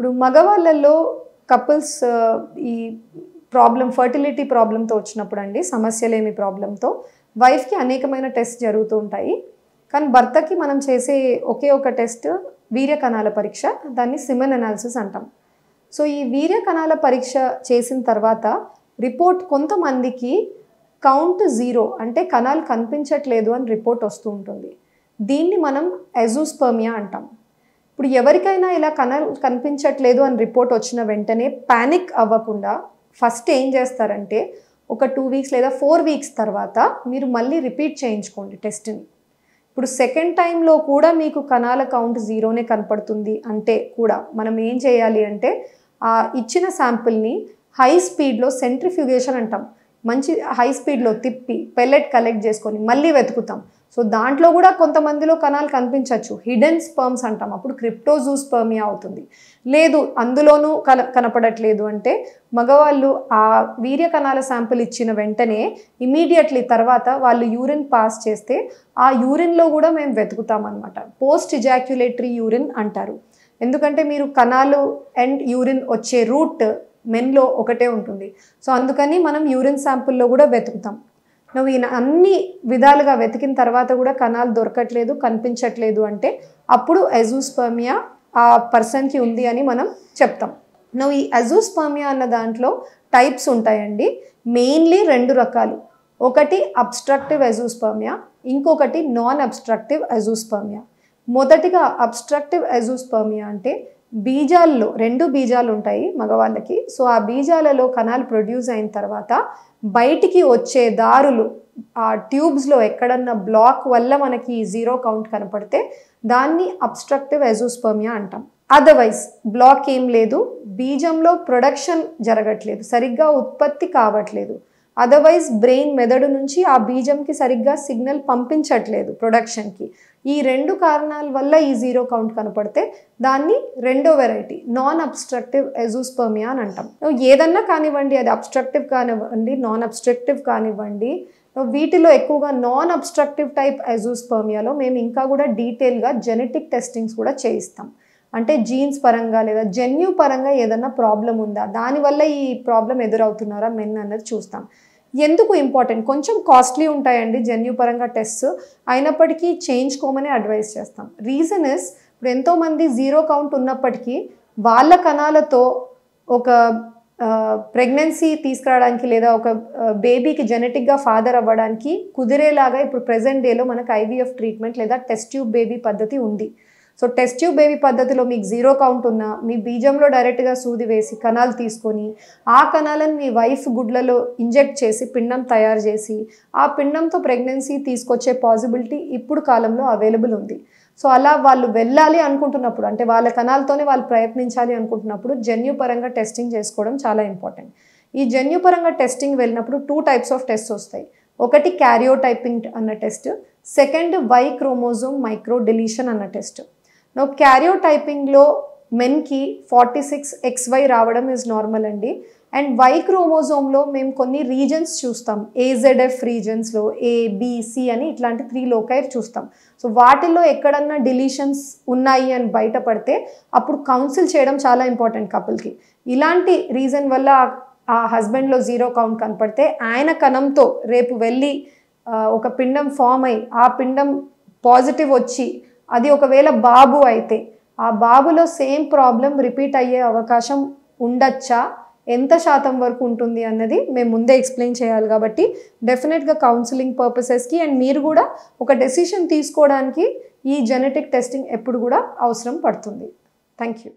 ఇప్పుడు మగవాళ్ళల్లో కపుల్స్ ఈ ఫర్టిలిటీ ప్రాబ్లంతో వచ్చినప్పుడు అండి, సమస్యలేమి ప్రాబ్లంతో వైఫ్కి అనేకమైన టెస్ట్ జరుగుతూ ఉంటాయి. కానీ భర్తకి మనం చేసే ఒకే ఒక టెస్ట్ వీర్య కణాల పరీక్ష, దాన్ని సిమెన్ అనాలిసిస్ అంటాం. సో ఈ వీర్య కణాల పరీక్ష చేసిన తర్వాత రిపోర్ట్ కొంతమందికి కౌంట్ 0 అంటే కణాలు కనిపించట్లేదు అని రిపోర్ట్ వస్తూ ఉంటుంది. దీన్ని మనం ఎజోస్పర్మియా అంటాం. ఇప్పుడు ఎవరికైనా ఇలా కణాలు కనిపించట్లేదు అని రిపోర్ట్ వచ్చిన వెంటనే పానిక్ అవ్వకుండా ఫస్ట్ ఏం చేస్తారంటే ఒక 2 వీక్స్ లేదా 4 వీక్స్ తర్వాత మీరు మళ్ళీ రిపీట్ చేయించుకోండి టెస్ట్ని. ఇప్పుడు సెకండ్ టైంలో కూడా మీకు కణాల కౌంట్ 0నే కనపడుతుంది అంటే కూడా మనం ఏం చేయాలి అంటే ఆ ఇచ్చిన శాంపిల్ని హై స్పీడ్లో సెంట్రిఫ్యూగేషన్ అంటాం, మంచి హై స్పీడ్లో తిప్పి పెల్లెట్ కలెక్ట్ చేసుకొని మళ్ళీ వెతుకుతాం. సో దాంట్లో కూడా కొంతమందిలో కణాలు కనిపించవచ్చు, హిడెన్ స్పర్మ్స్ అంటాం, అప్పుడు క్రిప్టోజూస్పర్మియా అవుతుంది. లేదు అందులోనూ కనపడట్లేదు అంటే మగవాళ్ళు ఆ వీర్య కణాల శాంపిల్ ఇచ్చిన వెంటనే ఇమీడియట్లీ తర్వాత వాళ్ళు యూరిన్ పాస్ చేస్తే ఆ యూరిన్లో కూడా మేము వెతుకుతాం అనమాట. పోస్ట్ ఇజాక్యులేటరీ యూరిన్ అంటారు. ఎందుకంటే మీరు కణాలు అండ్ యూరిన్ వచ్చే రూట్ మెన్లో ఒకటే ఉంటుంది. సో అందుకని మనం యూరిన్ శాంపుల్లో కూడా వెతుకుతాం. నువ్వు అన్ని విధాలుగా వెతికిన తర్వాత కూడా కణాలు దొరకట్లేదు, కనిపించట్లేదు అంటే అప్పుడు ఎజోస్పర్మియా ఆ పర్సన్కి ఉంది అని మనం చెప్తాం. నువ్వు ఈ ఎజోస్పర్మియా అన్న దాంట్లో టైప్స్ ఉంటాయండి. మెయిన్లీ 2 రకాలు. ఒకటి అబ్స్ట్రక్టివ్ ఎజోస్పర్మియా, ఇంకొకటి నాన్ అబ్స్ట్రక్టివ్ ఎజోస్పర్మియా. మొదటిగా అబ్స్ట్రక్టివ్ ఎజోస్పర్మియా అంటే బీజాల్లో 2 బీజాలు ఉంటాయి మగవాళ్ళకి. సో ఆ బీజాలలో కణాలు ప్రొడ్యూస్ అయిన తర్వాత బయటికి వచ్చే దారులు ఆ ట్యూబ్స్లో ఎక్కడన్నా బ్లాక్ వల్ల మనకి 0 కౌంట్ కనపడితే దాన్ని అబ్స్ట్రక్టివ్ ఎజోస్పర్మియా అంటాం. అదర్వైజ్ బ్లాక్ ఏం లేదు, బీజంలో ప్రొడక్షన్ జరగట్లేదు, సరిగ్గా ఉత్పత్తి కావట్లేదు, అదర్వైజ్ బ్రెయిన్ మెదడు నుంచి ఆ బీజంకి సరిగ్గా సిగ్నల్ పంపించట్లేదు ప్రొడక్షన్కి, ఈ 2 కారణాల వల్ల ఈ 0 కౌంట్ కనపడితే దాన్ని రెండో వెరైటీ నాన్ అబ్స్ట్రక్టివ్ ఎజోస్పర్మియా అని అంటాం. ఏదన్నా కానివ్వండి, అది అబ్స్ట్రక్టివ్ కానివ్వండి, నాన్ అబ్స్ట్రక్టివ్ కానివ్వండి, వీటిలో ఎక్కువగా నాన్ అబ్స్ట్రక్టివ్ టైప్ ఎజోస్పర్మియాలో మేము ఇంకా కూడా డీటెయిల్గా జెనెటిక్ టెస్టింగ్స్ కూడా చేయిస్తాం. అంటే జీన్స్ పరంగా లేదా జన్యు పరంగా ఏదన్నా ప్రాబ్లం ఉందా, దానివల్ల ఈ ప్రాబ్లం ఎదురవుతున్నారా మెన్ అన్నది చూస్తాం. ఎందుకు ఇంపార్టెంట్, కొంచెం కాస్ట్లీ ఉంటాయండి జన్యుపరంగా టెస్ట్, అయినప్పటికీ చేయించుకోమని అడ్వైస్ చేస్తాం. రీజన్ ఇస్ ఇప్పుడు ఎంతోమంది 0 కౌంట్ ఉన్నప్పటికీ వాళ్ళ కణాలతో ఒక ప్రెగ్నెన్సీ తీసుకురావడానికి లేదా ఒక బేబీకి జెనెటిక్గా ఫాదర్ అవ్వడానికి కుదిరేలాగా ఇప్పుడు ప్రెజెంట్ డేలో మనకు IVF ట్రీట్మెంట్ లేదా టెస్ట్ ట్యూబ్ బేబీ పద్ధతి ఉంది. సో టెస్ట్ ట్యూబ్ బేబీ పద్ధతిలో మీకు 0 కౌంట్ ఉన్నా మీ బీజంలో డైరెక్ట్గా సూది వేసి కణాలు తీసుకొని ఆ కణాలను మీ వైఫ్ గుడ్లలో ఇంజెక్ట్ చేసి పిండం తయారు చేసి ఆ పిండంతో ప్రెగ్నెన్సీ తీసుకొచ్చే పాసిబిలిటీ ఇప్పుడు కాలంలో అవైలబుల్ ఉంది. సో అలా వాళ్ళు వెళ్ళాలి అనుకుంటున్నప్పుడు, అంటే వాళ్ళ కణాలతోనే వాళ్ళు ప్రయత్నించాలి అనుకుంటున్నప్పుడు జన్యుపరంగా టెస్టింగ్ చేసుకోవడం చాలా ఇంపార్టెంట్. ఈ జన్యుపరంగా టెస్టింగ్ వెళ్ళినప్పుడు 2 టైప్స్ ఆఫ్ టెస్ట్ వస్తాయి. ఒకటి క్యారియోటైపింగ్ అన్న test, second Y chromosome micro deletion అన్న టెస్ట్. క్యారియోటైపింగ్లో మెన్కి 46XY రావడం ఇస్ నార్మల్ అండి. అండ్ Y క్రోమోజోమ్లో మేము కొన్ని రీజన్స్ చూస్తాం, AZF రీజన్స్లో ABC అని ఇట్లాంటి 3 లోకై చూస్తాం. సో వాటిల్లో ఎక్కడన్నా డిలీషన్స్ ఉన్నాయి అని బయటపడితే అప్పుడు కౌన్సిల్ చేయడం చాలా ఇంపార్టెంట్ కపుల్కి. ఇలాంటి రీజన్ వల్ల ఆ హస్బెండ్లో 0 కౌంట్ కనపడితే ఆయన కణంతో రేపు వెళ్ళి ఒక పిండం ఫామ్ అయ్యి ఆ పిండం పాజిటివ్ వచ్చి అది ఒకవేళ బాబు అయితే ఆ బాబులో సేమ్ ప్రాబ్లం రిపీట్ అయ్యే అవకాశం ఉండొచ్చా, ఎంత శాతం వరకు ఉంటుంది అన్నది మేము ముందే ఎక్స్ప్లెయిన్ చేయాలి. కాబట్టి డెఫినెట్గా కౌన్సిలింగ్ పర్పసెస్కి అండ్ మీరు కూడా ఒక డెసిషన్ తీసుకోవడానికి ఈ జెనెటిక్ టెస్టింగ్ ఎప్పుడు కూడా అవసరం పడుతుంది. Thank you.